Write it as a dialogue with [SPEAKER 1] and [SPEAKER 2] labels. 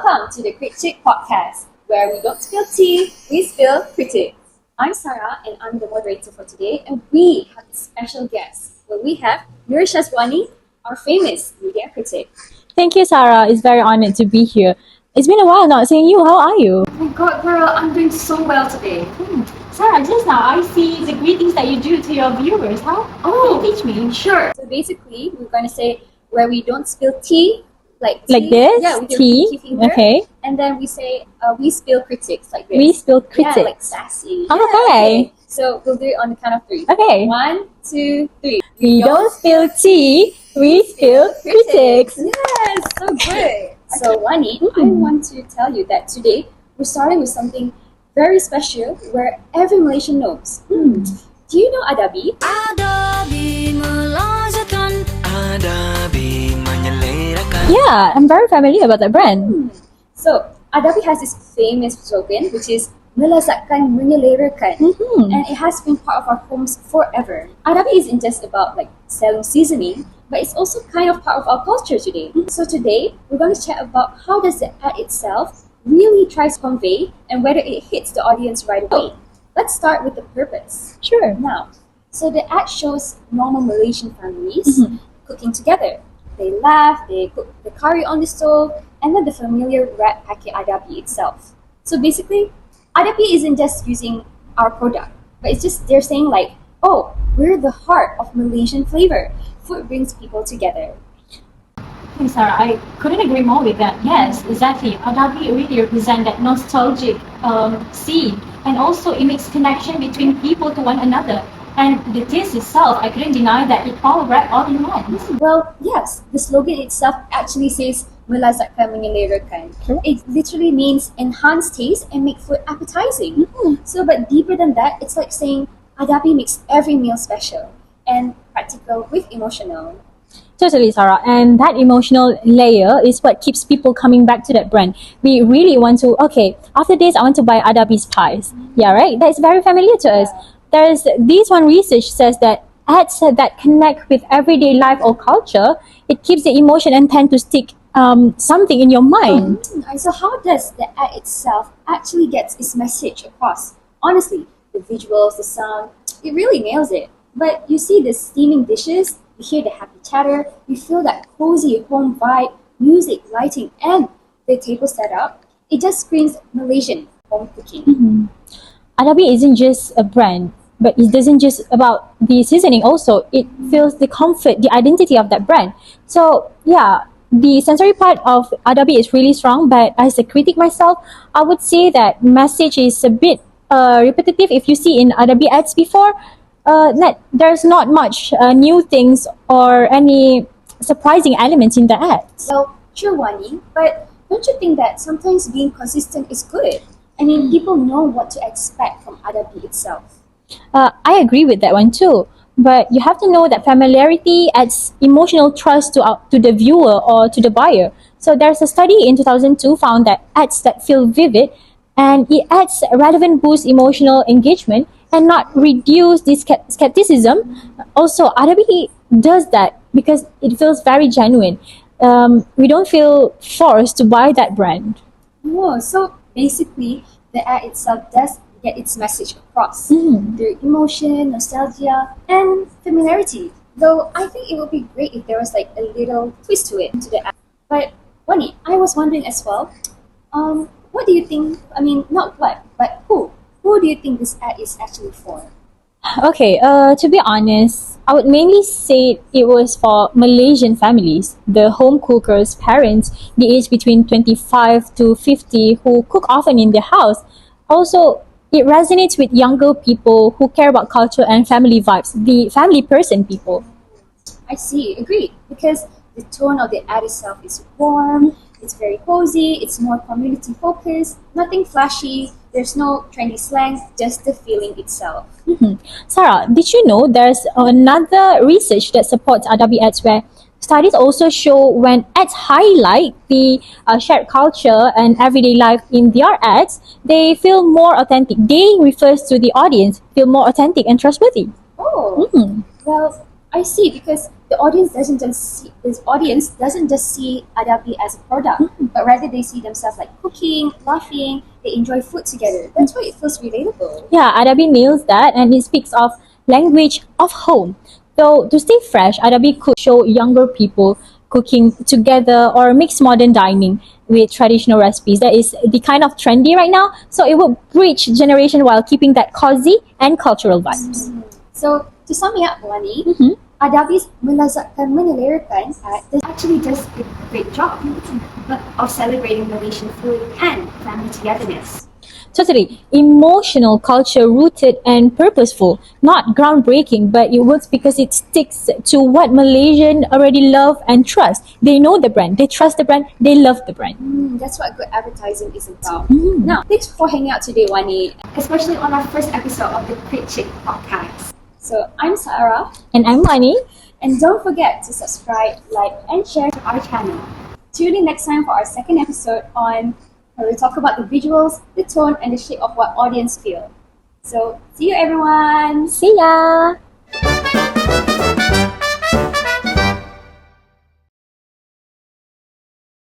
[SPEAKER 1] Welcome to the CritChicks podcast, where we don't spill tea, we spill critics. I'm Sarah and I'm the moderator for today, and we have a special guest where we have Mirishaswani, our famous media critic.
[SPEAKER 2] Thank you, Sarah. It's very honored to be here. It's been a while not seeing you. How are you?
[SPEAKER 1] Oh my god, girl, I'm doing so well today.
[SPEAKER 2] Sarah, just now I see the greetings that you do to your viewers. How?
[SPEAKER 1] Oh,
[SPEAKER 2] Can you teach me?
[SPEAKER 1] Sure. So basically, we're going to say where we don't spill tea, like
[SPEAKER 2] this?
[SPEAKER 1] Yeah, we do
[SPEAKER 2] tea.
[SPEAKER 1] tea finger.
[SPEAKER 2] Okay.
[SPEAKER 1] And then we say we spill critics, like this.
[SPEAKER 2] We spill critics.
[SPEAKER 1] Yeah, like sassy.
[SPEAKER 2] Okay.
[SPEAKER 1] So we'll do it on the count of three.
[SPEAKER 2] Okay.
[SPEAKER 1] 1, 2, 3.
[SPEAKER 2] We don't spill tea. We spill critics.
[SPEAKER 1] Yes, so good. So Wani, I want to tell you that today we're starting with something very special where every Malaysian knows. Do you know Adabi?
[SPEAKER 3] Adabi Melazatkan, Adabi Menyelerakan.
[SPEAKER 2] Yeah, I'm very familiar about that brand.
[SPEAKER 1] So Adabi has this famous slogan, which is Melazatkan, Menyelerakan, and it has been part of our homes forever. Adabi isn't just about like selling seasoning, but it's also kind of part of our culture today. So today we're going to chat about how does the ad itself really tries to convey and whether it hits the audience right away. Let's start with the purpose.
[SPEAKER 2] Sure.
[SPEAKER 1] Now, so the ad shows normal Malaysian families cooking together. They laugh, they cook the curry on the stove, and then the familiar red packet Adabi itself. So basically, Adabi isn't just using our product, but it's just they're saying like, oh, we're the heart of Malaysian flavor. Food brings people together.
[SPEAKER 2] Thanks, Sarah. I couldn't agree more with that. Yes, exactly. Adabi really represents that nostalgic scene, and also it makes connection between people to one another. And the taste itself, I couldn't deny that it all wrapped all in one.
[SPEAKER 1] Well, yes, the slogan itself actually says Melazatkan Menyelerakan. It literally means enhance taste and make food appetizing. So, but deeper than that, it's like saying Adabi makes every meal special and practical with emotional.
[SPEAKER 2] Totally, Sarah. And that emotional layer is what keeps people coming back to that brand. We really want to, okay, after this, I want to buy Adabi's pies. Yeah, right? That's very familiar to us. There's this one research says that ads that connect with everyday life or culture, it keeps the emotion and tend to stick something in your mind.
[SPEAKER 1] So how does the ad itself actually get its message across? Honestly, the visuals, the sound, it really nails it. But you see the steaming dishes, you hear the happy chatter, you feel that cozy home vibe, music, lighting, and the table setup. It just screams Malaysian home cooking.
[SPEAKER 2] Adabi isn't just a brand, but it isn't just about the seasoning also. It feels the comfort, the identity of that brand. So yeah, the sensory part of Adabi is really strong, but as a critic myself, I would say that message is a bit repetitive. If you see in Adabi ads before, there's not much new things or any surprising elements in the ads.
[SPEAKER 1] Well, true, Wani, but don't you think that sometimes being consistent is good? I mean, people know what to expect from Adabi itself.
[SPEAKER 2] I agree with that one too. But you have to know that familiarity adds emotional trust to the viewer or to the buyer. So there's a study in 2002 found that ads that feel vivid and it adds relevant boost emotional engagement and not reduce this skepticism. Also, Adabi does that because it feels very genuine. We don't feel forced to buy that brand.
[SPEAKER 1] Oh, so basically, the ad itself does get its message across through emotion, nostalgia, and familiarity. Though I think it would be great if there was like a little twist to it, to the ad. But Wani, I was wondering as well, what do you think, I mean, not what, but who? Who do you think this ad is actually for?
[SPEAKER 2] Okay, to be honest, I would mainly say it was for Malaysian families, the home cookers, parents, the age between 25 to 50 who cook often in their house. Also, it resonates with younger people who care about culture and family vibes, the family person people.
[SPEAKER 1] I see, agreed, because the tone of the ad itself is warm, it's very cozy, it's more community focused, nothing flashy, there's no trendy slang, just the feeling itself.
[SPEAKER 2] Sarah, did you know there's another research that supports Adabi ads where studies also show when ads highlight the shared culture and everyday life in their ads, they feel more authentic. They refers to the audience, feel more authentic and trustworthy.
[SPEAKER 1] Oh, well, I see, because the audience doesn't just see Adabi as a product, but rather they see themselves like cooking, laughing, they enjoy food together. That's why it feels relatable.
[SPEAKER 2] Yeah, Adabi nails that, and it speaks of language of home. Though to stay fresh, Adabi could show younger people cooking together or mix modern dining with traditional recipes. That is the kind of trendy right now. So it will bridge generation while keeping that cozy and cultural vibes.
[SPEAKER 1] So to sum it up, Wani, Adabi's Melazatkan Menyelerakan actually does a great job of celebrating Malaysian food and family togetherness.
[SPEAKER 2] Totally. Emotional culture rooted and purposeful. Not groundbreaking, but it works because it sticks to what Malaysian already love and trust. They know the brand, they trust the brand, they love the brand.
[SPEAKER 1] That's what good advertising is about. Now, thanks for hanging out today, Wani, especially on our first episode of the CritChicks podcast. So I'm Sarah,
[SPEAKER 2] And I'm Mani.
[SPEAKER 1] and don't forget to subscribe, like, and share to our channel. Tune in next time for our second episode on where we talk about the visuals, the tone, and the shape of what audience feel. So see you, everyone.
[SPEAKER 2] See ya!